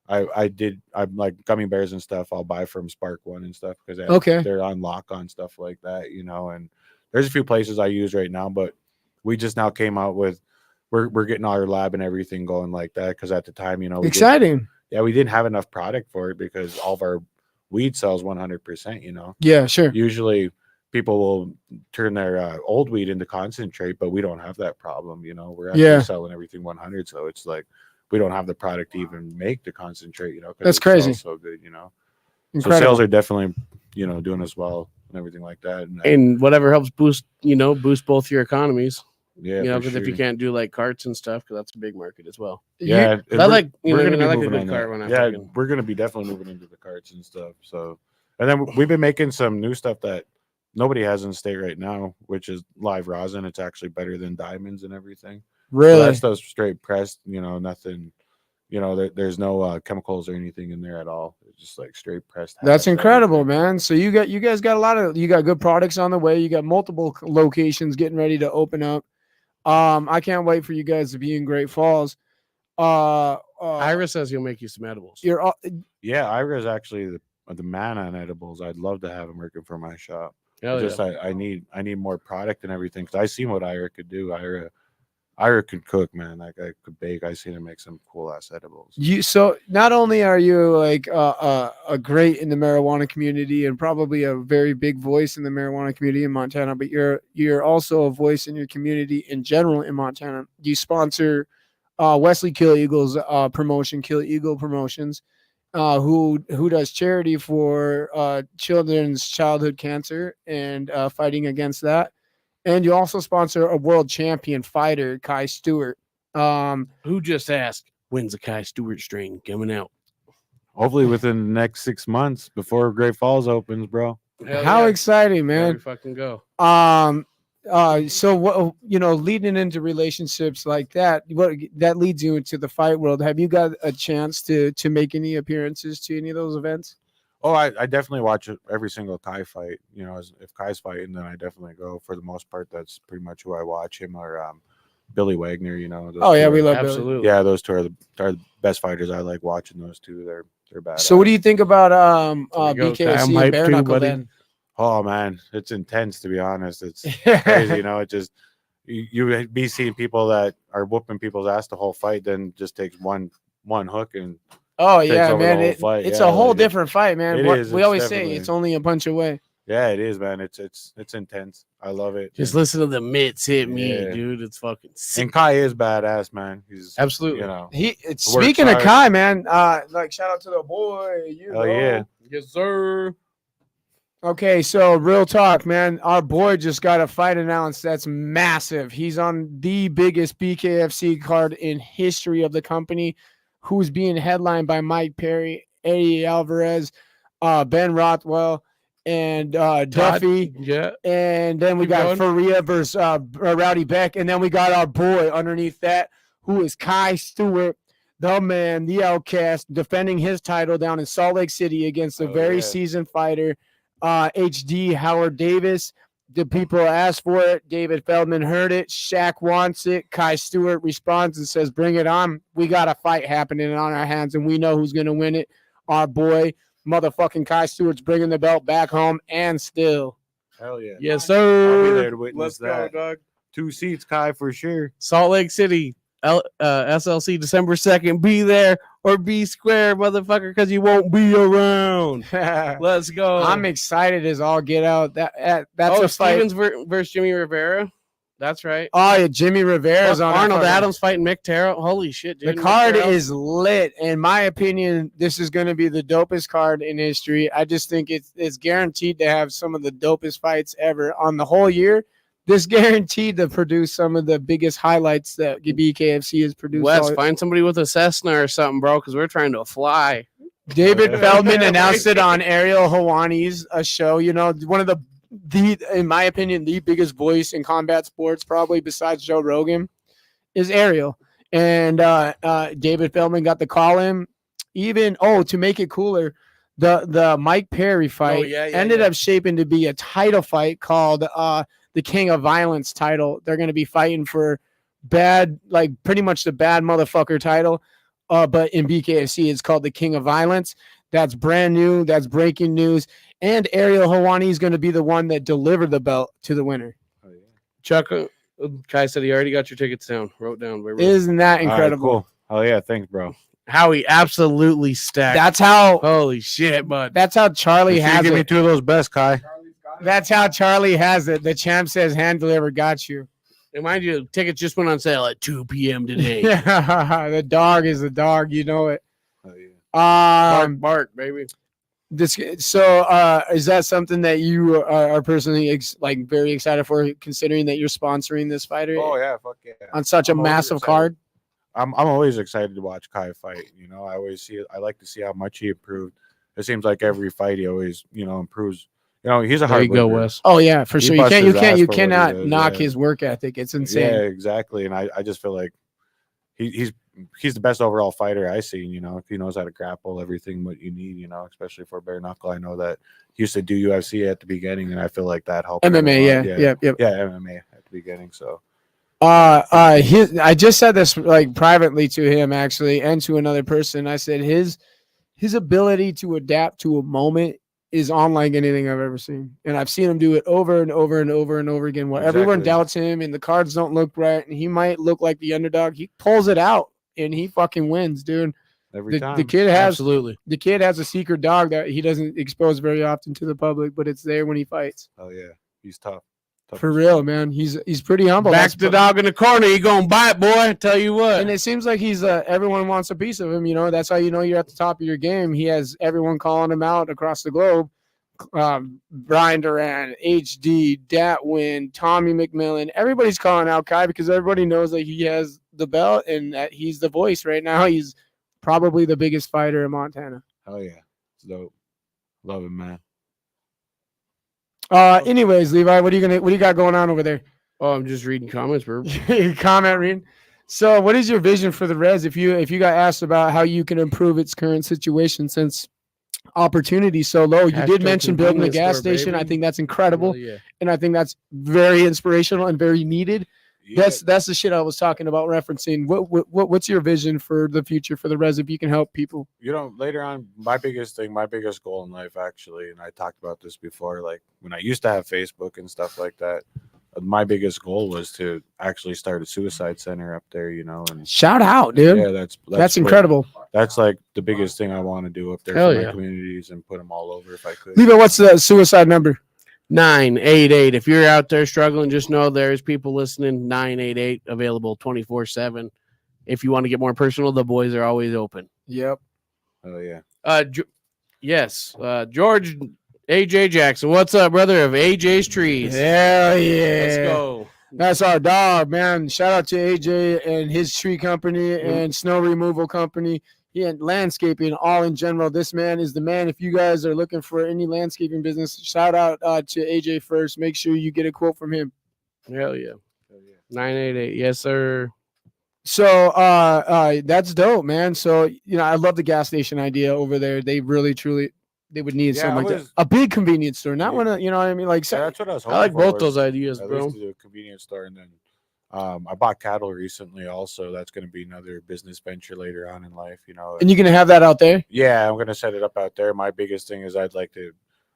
I'm like gummy bears and stuff. I'll buy from Spark One and stuff because Okay. they're on lock on stuff like that, you know. And there's a few places I use right now, but we just now came out with we're getting our lab and everything going like that because at the time, you know, Exciting. we didn't have enough product for it because all of our weed sells 100%, you know. Yeah, sure. Usually people will turn their old weed into concentrate, but we don't have that problem, you know. We're actually selling everything 100, so it's like we don't have the product to even make the concentrate, you know. That's crazy. So good, you know. Incredible. So sales are definitely, you know, doing as well and everything like that. And whatever helps boost both your economies. Yeah, you know, because if you can't do like carts and stuff, because that's a big market as well. Yeah, I like we're gonna be I like a moving good on cart that. when Yeah, we're gonna be definitely moving into the carts and stuff. So, and then we've been making some new stuff that nobody has in the state right now, which is live rosin. It's actually better than diamonds and everything. Really? So that's those straight pressed. You know, nothing. You know, there's no chemicals or anything in there at all. It's just like straight pressed. That's incredible, man. So you guys got you got good products on the way. You got multiple locations getting ready to open up. I can't wait for you guys to be in Great Falls. Ira says he'll make you some edibles. Yeah, Ira is actually the man on edibles. I'd love to have him working for my shop. I need more product and everything because I seen what Ira could do. Ira could cook, man. Like I could bake. I seen him make some cool ass edibles. So not only are you like a great in the marijuana community and probably a very big voice in the marijuana community in Montana, but you're also a voice in your community in general in Montana. You sponsor Wesley Kill Eagle's promotion, Kill Eagle Promotions, who does charity for children's childhood cancer and fighting against that. And you also sponsor a world champion fighter, Kai Stewart. Who just asked, when's the Kai Stewart strain coming out? Hopefully within the next 6 months before Great Falls opens, bro. How exciting, man. There we fucking go. So what, you know, leading into relationships like that, that leads you into the fight world. Have you got a chance to make any appearances to any of those events? Oh, I definitely watch every single Kai fight. You know, if Kai's fighting, then I definitely go. For the most part, that's pretty much who I watch. Him or Billy Wagner. You know. We love absolutely. Billy. Yeah, those two are the best fighters. I like watching those two. They're bad. So, what do you think about BKFC and Bare Knuckle then? Oh man, it's intense to be honest. It's crazy. You know, it just you be seeing people that are whooping people's ass the whole fight, then just takes one hook and. Oh yeah, man! It's a whole different fight, man. We always say it's only a punch away. Yeah, it is, man. It's intense. I love it. Just listen to the mitts hit me, dude. It's fucking sick. And Kai is badass, man. He's absolutely. You know, speaking of Kai, man. Like shout out to the boy. Yeah, yes, sir. Okay, so real talk, man. Our boy just got a fight announced that's massive. He's on the biggest BKFC card in history of the company, who's being headlined by Mike Perry, Eddie Alvarez, Ben Rothwell, and Duffy. Yeah. And then we got Faria versus Rowdy Beck. And then we got our boy underneath that, who is Kai Stewart, the man, the outcast, defending his title down in Salt Lake City against a very seasoned fighter, HD Howard Davis. The people asked for it. David Feldman heard it. Shaq wants it. Kai Stewart responds and says, bring it on. We got a fight happening on our hands, and we know who's going to win it. Our boy, motherfucking Kai Stewart's bringing the belt back home and still. Hell yeah. Yes, sir. I'll be there to witness that. Go, dog. 2 seats, Kai, for sure. Salt Lake City, SLC, December 2nd. Be there or be square, motherfucker, because you won't be around. Let's go. I'm excited as all get out. That's a fight. Stevens versus Jimmy Rivera. That's right. Oh, yeah, Jimmy Rivera's on. Arnold Adams fighting Mick Terrell. Holy shit, dude. The card is lit. In my opinion, this is going to be the dopest card in history. I just think it's guaranteed to have some of the dopest fights ever on the whole year. This guaranteed to produce some of the biggest highlights that BKFC has produced. Wes, find somebody with a Cessna or something, bro, because we're trying to fly. David Feldman announced it on Ariel Helwani's show. You know, one of the in my opinion, the biggest voice in combat sports, probably besides Joe Rogan, is Ariel. And David Feldman got the call in. Even to make it cooler, the Mike Perry fight ended up shaping to be a title fight called the King of Violence title. They're going to be fighting for pretty much the bad motherfucker title. but in BKFC, it's called the King of Violence. That's brand new. That's breaking news. And Ariel Helwani is going to be the one that delivered the belt to the winner. Oh, yeah. Chuck, Kai said he already got your tickets down. Wrote down. Baby. Isn't that All right, incredible? cool. Oh yeah, thanks, bro. Howie absolutely stacked. That's how. Holy shit, bud. That's how Charlie Make sure you has give me it. 2 of those best, Kai. That's how Charlie has it. The champ says hand delivered got you. And mind you, tickets just went on sale at 2 p.m. today. The dog is the dog. You know it. Oh, yeah. Bark, baby. This is that something that you are personally very excited for, considering that you're sponsoring this fighter Oh yeah, fuck yeah. on such a I'm always massive excited. card? I'm always excited to watch Kai fight. You know, I always see it. I like to see how much he improved. It seems like every fight he always, improves. You know, he's a There hard you go, worker. Wes. Oh yeah, for He sure. You busts can't. his ass for what he cannot does, knock yeah. his work ethic. It's insane. Yeah, exactly. And I just feel like he's the best overall fighter I've seen. You know, he knows how to grapple, everything what you need. You know, especially for bare knuckle. I know that he used to do UFC at the beginning, and I feel like that helped. him a MMA, lot. yeah. MMA at the beginning. So I just said this privately to him actually, and to another person. I said his ability to adapt to a moment is unlike anything I've ever seen, and I've seen him do it over and over and over and over again. Where everyone Exactly. doubts him, and the cards don't look right, and he might look like the underdog. He pulls it out, and he fucking wins, dude. every time. The kid has Absolutely. the kid has a secret dog that he doesn't expose very often to the public, but it's there when he fights. Oh yeah, he's tough. Tough For as real, shit. man. He's pretty humble. Back That's the dog in the corner. You gonna bite, boy? Tell you what. And it seems like he's everyone wants a piece of him. You know, that's how you know you're at the top of your game. He has everyone calling him out across the globe. Brian Duran, HD, Datwin, Tommy McMillan. Everybody's calling out Kai because everybody knows that he has the belt and that he's the voice right now. He's probably the biggest fighter in Montana. Oh yeah, it's dope. Love him, man. Anyways, Levi, what do you got going on over there? Oh, I'm just reading comments, bro. Comment reading. So, what is your vision for the Reds? If you got asked about how you can improve its current situation since opportunity so low, you did Hashtag mention building a convenience gas store, station. I baby. think that's incredible, Hell yeah. and I think that's very inspirational and very needed. Yeah. That's the shit I was talking about referencing. What's your vision for the future for the Reds if you can help people? You know, later on, my biggest goal in life, actually, and I talked about this before, like when I used to have Facebook and stuff like that, my biggest goal was to actually start a suicide center up there, you know. And Shout out, dude. yeah, that's what- incredible. That's like the biggest thing I want to do up there Hell for yeah. my communities and put them all over if I could. Levi, what's the suicide number? 988. If you're out there struggling, just know there's people listening. 988 available 24/7. If you want to get more personal, the boys are always open. Yep. Oh yeah. Yes. George AJ Jackson. What's up, brother of AJ's Trees? Hell yeah. Let's go. That's our dog, man. Shout out to AJ and his tree company and snow removal company. And landscaping all in general. This man is the man. If you guys are looking for any landscaping business, shout out to AJ first. Make sure you get a quote from him. Hell yeah. 988. Yes, sir. So that's dope, man. So I love the gas station idea over there. They really truly they would need Yeah, something I like that. was- A big convenience store, not Yeah. one of what I mean. Like Yeah, that's what I was hoping I like for, both was those ideas, at bro. least to do a convenience store, and then I bought cattle recently. Also, that's going to be another business venture later on in life, you know. and you're gonna have that out there. Yeah, I'm going to set it up out there. My biggest thing is I'd like to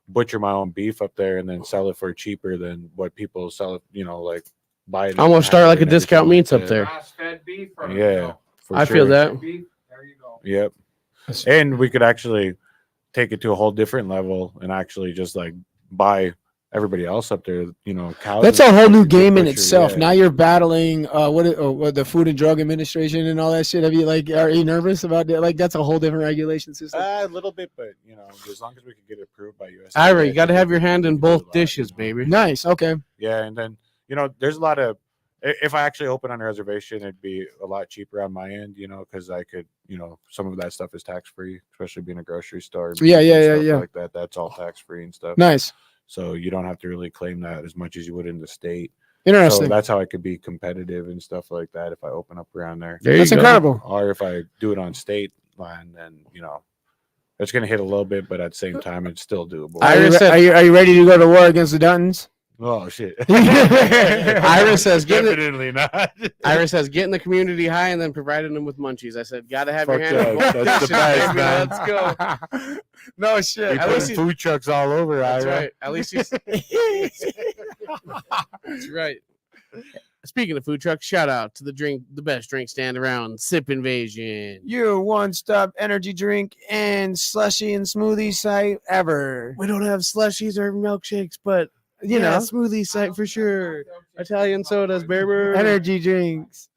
butcher my own beef up there and then sell it for cheaper than what people sell it, you know, like buy it. I'm gonna start like a and everything discount like meats up that. there. Grass-fed beef. From Yeah, for I feel sure. that. Beef. There you go. Yep. And we could actually take it to a whole different level and actually just like buy everybody else up there, you know, cows. That's and a whole stuff new to get game in butchered, itself. yeah. Now you're battling what the Food and Drug Administration and all that shit. Are you nervous about that? Like that's a whole different regulation system. A little bit, but you know, as long as we could get it approved by US. Ira, you got to have your hand in both dishes, baby. Nice. Okay. Yeah, and then you know, there's a lot of. If I actually open on a reservation, it'd be a lot cheaper on my end, you know, because I could, you know, some of that stuff is tax free, especially being a grocery store. Yeah, and stuff yeah. Like that, that's all tax free and stuff. Nice. So you don't have to really claim that as much as you would in the state. Interesting. So that's how I could be competitive and stuff like that if I open up around there. There you That's go. incredible. Or if I do it on state line, then you know, it's gonna hit a little bit, but at the same time, it's still doable. I- Ira said- Are you ready to go to war against the Duntons? Oh shit. Ira says, definitely not. Ira says, getting the community high and then providing them with munchies. I said, gotta have your Fuck hand in yeah, both that's the dishes, best, baby. man. Let's go. No shit. We At put least food trucks all over. That's Ira. right. At least he's that's right. Speaking of food trucks, shout out to the best drink stand around, Sip Invasion. Your one-stop energy drink and slushy and smoothie site ever. We don't have slushies or milkshakes, but You know, smoothie site for sure. Italian sodas, baby. energy drinks.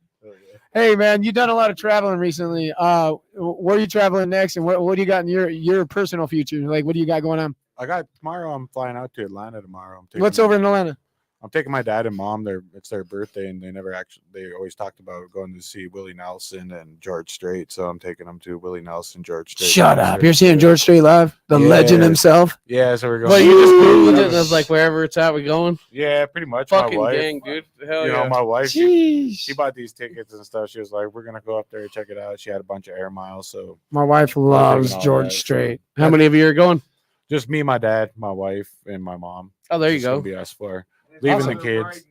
Hey man, you've done a lot of traveling recently. Where are you traveling next, and what do you got in your personal future? Like, what do you got going on? I got tomorrow. I'm flying out to Atlanta tomorrow. What's over in Atlanta? I'm taking my dad and mom. It's their birthday, and they always talked about going to see Willie Nelson and George Strait. So I'm taking them to Willie Nelson, George Strait. Shut up! You're seeing George Strait live, the Yeah. legend himself. Yeah, so we're going. Well, you just Googled it and I was like, wherever it's at, we going. Yeah, pretty much. Fucking my wife, gang, dude. Hell you yeah. know, my wife, she Jeez. bought these tickets and stuff. She was like, "We're gonna go up there, check it out." She had a bunch of air miles, so My wife loves taking all George that, so- Strait. How many of you are going? just me, my dad, my wife, and my mom. Oh, there you Just gonna go. Be us four. Leaving the kids.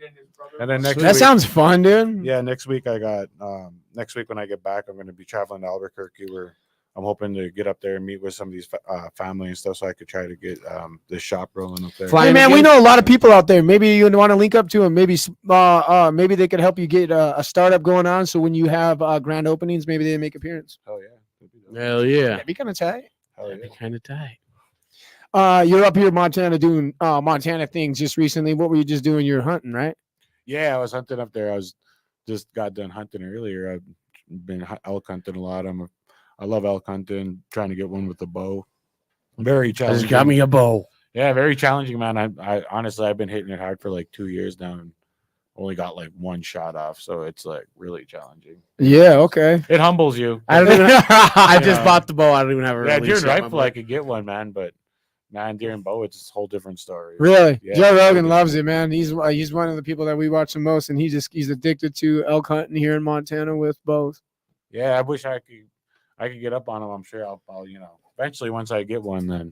And then next That week, sounds fun, dude. yeah, next week I got next week when I get back, I'm going to be traveling to Albuquerque. Where I'm hoping to get up there and meet with some of these family and stuff, so I could try to get this shop rolling up there. Fly- Hey man, again? we know a lot of people out there. Maybe you want to link up to them. Maybe maybe they could help you get a startup going on. So when you have grand openings, maybe they make appearance. Hell yeah, that'd be dope. Hell yeah. That'd be kind of tight. Hell That'd yeah. be kind of tight. You're up here in Montana doing Montana things just recently. What were you just doing? You're hunting, right? Yeah, I was hunting up there. I was just got done hunting earlier. I've been elk hunting a lot. I love elk hunting. Trying to get one with the bow. Very I challenging. just got me a bow. Yeah, very challenging, man. I honestly I've been hitting it hard for like 2 years now and only got like one shot off. So it's like really challenging. Yeah. Okay. It humbles you. I don't even. I just Yeah. bought the bow. I don't even have a Yeah, release deer and yet, my rifle boy. I could get one, man, but man, deer and bow, it's a whole different story. Really? Yeah, Joe totally. Rogan loves it, man. He's one of the people that we watch the most, and he's addicted to elk hunting here in Montana with bows. Yeah, I wish I could get up on them. I'm sure I'll eventually once I get one then.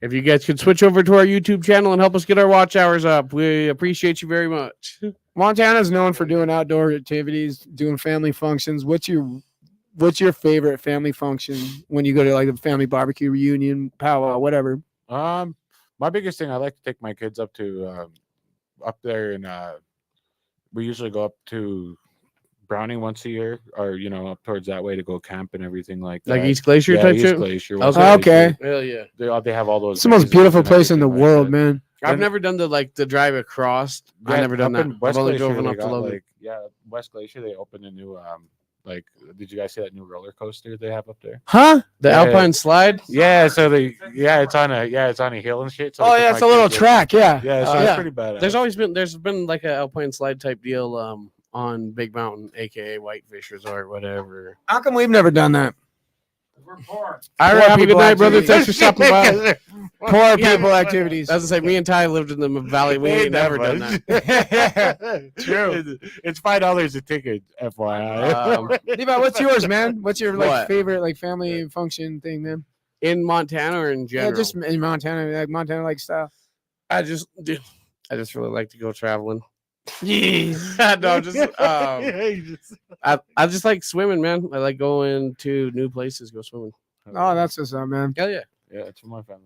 If you guys could switch over to our YouTube channel and help us get our watch hours up, we appreciate you very much. Montana's known for doing outdoor activities, doing family functions. What's your favorite family function when you go to like a family barbecue reunion, powwow, whatever? My biggest thing I like to take my kids up to up there and we usually go up to Browning once a year or up towards that way to go camp and everything like that. Like East Glacier Yeah, type East shit? Glacier. Okay. West Glacier. Okay. Hell yeah. They have all those. It's the most museums beautiful and place in the everything like world, that. man. I've Then- never done the drive across. I've Yeah, never done up that. in I've West only Glacier, driven they up to got, Logan. West Glacier, they opened a new like. Did you guys see that new roller coaster they have up there? Huh? The Yeah. Alpine Slide? Yeah, so it's on a hill and shit. So Oh I took yeah, my it's a little kids- track. Yeah. Yeah, so Yeah. it's pretty bad. There's been like an Alpine Slide type deal on Big Mountain, aka Whitefish Resort, whatever. How come we've never done that? We're poor. All right, Poor have a good people night, brother. activities. Thanks for stopping by. Poor Yeah. people activities. As I say, me and Ty lived in the valley. We ain't never done that. True. It's $5 a ticket, FYI. Levi, what's yours, man? What's your What? favorite family function thing, man? In Montana or in general? Yeah, just in Montana like style. I just really like to go traveling. Jeez. No, I just like swimming, man. I like going to new places, go swimming. Oh, that's what's up, man. Hell yeah. yeah, it's for my family.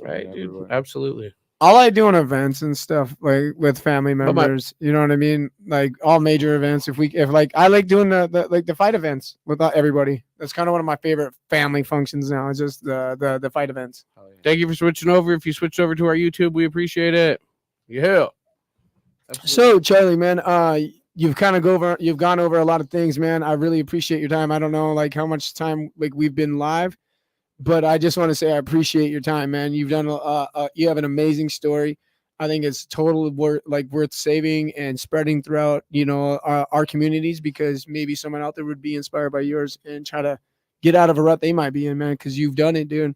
Right, dude. Absolutely. I like doing events and stuff like with family But members. You know what I mean? Like all major events. If I like doing the fight events with everybody. That's kind of one of my favorite family functions now. It's just the fight events. Thank you for switching over. If you switched over to our YouTube, we appreciate it. Yeah. So Charlie, man, you've gone over a lot of things, man. I really appreciate your time. I don't know like how much time like we've been live, but I just want to say I appreciate your time, man. You've done you have an amazing story. I think it's totally worth saving and spreading throughout, our communities, because maybe someone out there would be inspired by yours and try to get out of a rut they might be in, man, because you've done it, dude.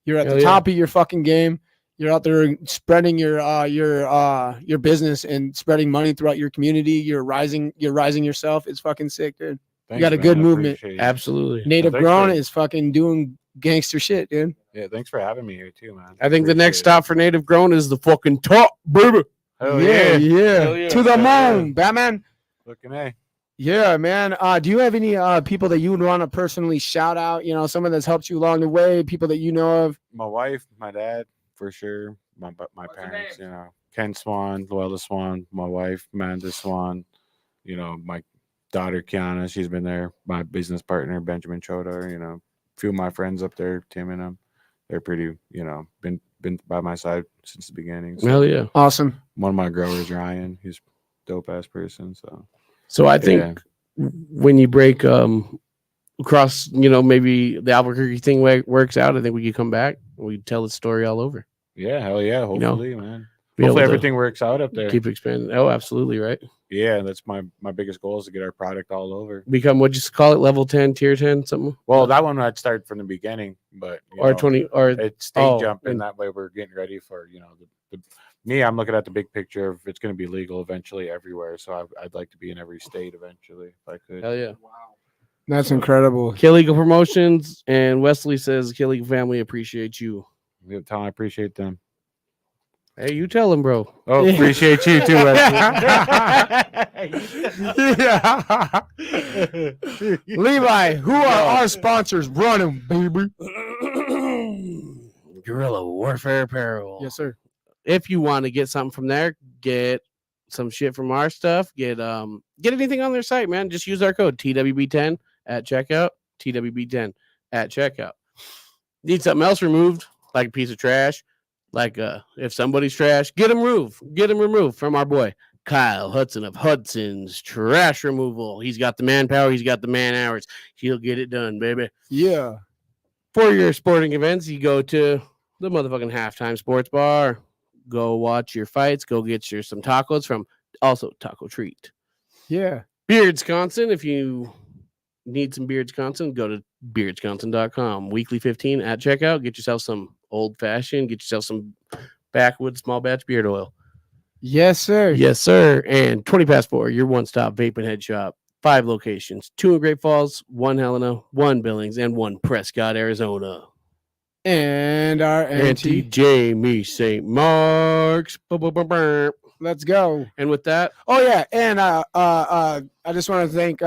You're at the top of your fucking game. You're out there spreading your business and spreading money throughout your community. You're rising yourself. It's fucking sick, dude. Thanks, got a man. good I movement. appreciate it. Absolutely. Native thanks Grown for- is fucking doing gangster shit, dude. Yeah, thanks for having me here too, man. I think the next Appreciate it. stop for Native Grown is the fucking top, baby. Hell yeah, yeah. Hell yeah. To the Hell moon, Batman. Looking A. Yeah, man. Do you have any people that you would want to personally shout out? You know, someone that's helped you along the way, people that you know of. My wife, my dad, for sure. My What's her parents, name? you know, Ken Swan, Luella Swan, my wife, Amanda Swan, you know, my daughter Kiana, she's been there. My business partner, Benjamin Chodar, you know, a few of my friends up there, Tim and them. They're pretty, you know, been by my side since the beginning. So Hell yeah. Awesome. one of my growers, Ryan, he's dope ass person. So So I think yeah. when you break across, you know, maybe the Albuquerque thing works out, I think we could come back and we tell the story all over. Yeah, hell yeah. You know, Hopefully, man. be able Hopefully to everything works out up there. Keep expanding. Oh, absolutely, right. Yeah, that's my biggest goal is to get our product all over. Become what you call it, level 10, tier 10, something. Well, that one I'd start from the beginning, but you Or know, 20 or it's stage jumping. and- That way we're getting ready for, you know, me, I'm looking at the big picture of it's going to be legal eventually everywhere. So I'd like to be in every state eventually if I could. hell yeah. Wow. That's incredible. Kill Eagle Promotions and Wesley says Kill Eagle family appreciate you. Yeah, tell 'em I appreciate them. Hey, you tell him, bro. Oh, appreciate you too, Yeah. Levi, who are our sponsors? Run 'em, baby. Guerrilla Warfare Apparel. Yes, sir. If you want to get something from there, get some shit from our stuff. Get anything on their site, man. Just use our code TWB10 at checkout. TWB10 at checkout. Need something else removed, like a piece of trash, like if somebody's trash, get them removed from our boy Kyle Hudson of Hudson's Trash Removal. He's got the manpower, he's got the man hours. He'll get it done, baby. Yeah. For your sporting events, you go to the motherfucking Halftime Sports Bar. Go watch your fights. Go get some tacos from also Taco Treat. Yeah. Beardsconsin, if you need some Beardsconsin, go to beardsconsin.com. Weekly 15 at checkout. Get yourself some old fashioned. Get yourself some backwoods small batch beard oil. Yes, sir. Yes, sir. And 20 past 4, your one stop vape and head shop. 5 locations: 2 in Great Falls, 1 Helena, 1 Billings, and 1 Prescott, Arizona. And our Auntie NT. Jamie St. Marks. Let's go. And with that, Oh yeah, and I just want to thank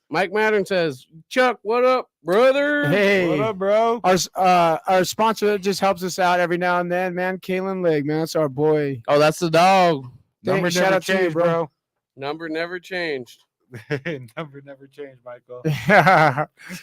Mike Mattern says, Chuck, what up, brother? Hey. What up, bro? our sponsor that just helps us out every now and then, man. Kalen Leg, man, that's our boy. Oh, that's the dog. Number Shout never out to you, changed, bro. bro. Number never changed. Number never changed, Michael.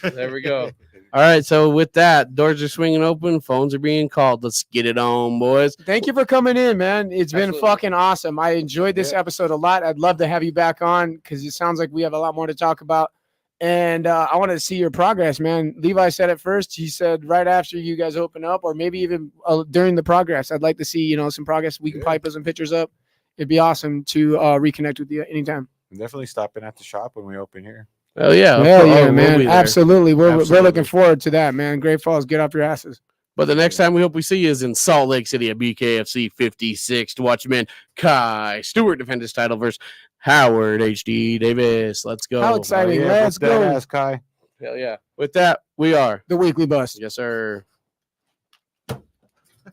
There we go. All right, so with that, doors are swinging open, phones are being called. Let's get it on, boys. Thank you for coming in, man. It's been Absolutely. fucking awesome. I enjoyed this Yeah. episode a lot. I'd love to have you back on because it sounds like we have a lot more to talk about. And I want to see your progress, man. Levi said it first. He said right after you guys open up, or maybe even during the progress. I'd like to see, some progress. We can probably put some pictures up. It'd be awesome to reconnect with you anytime. Definitely stopping at the shop when we open here. Oh, yeah. Hell yeah, we'll man. be there. Absolutely. We're Absolutely. looking forward to that, man. Great Falls, get off your asses. But the next time we hope we see you is in Salt Lake City at BKFC 56 to watch your man Kai Stewart defend his title versus Howard HD Davis. Let's go. How exciting. Yeah, Let's whoop that go. ass, Kai. Hell yeah. With that, we are. The Weekly Bust. Yes, sir.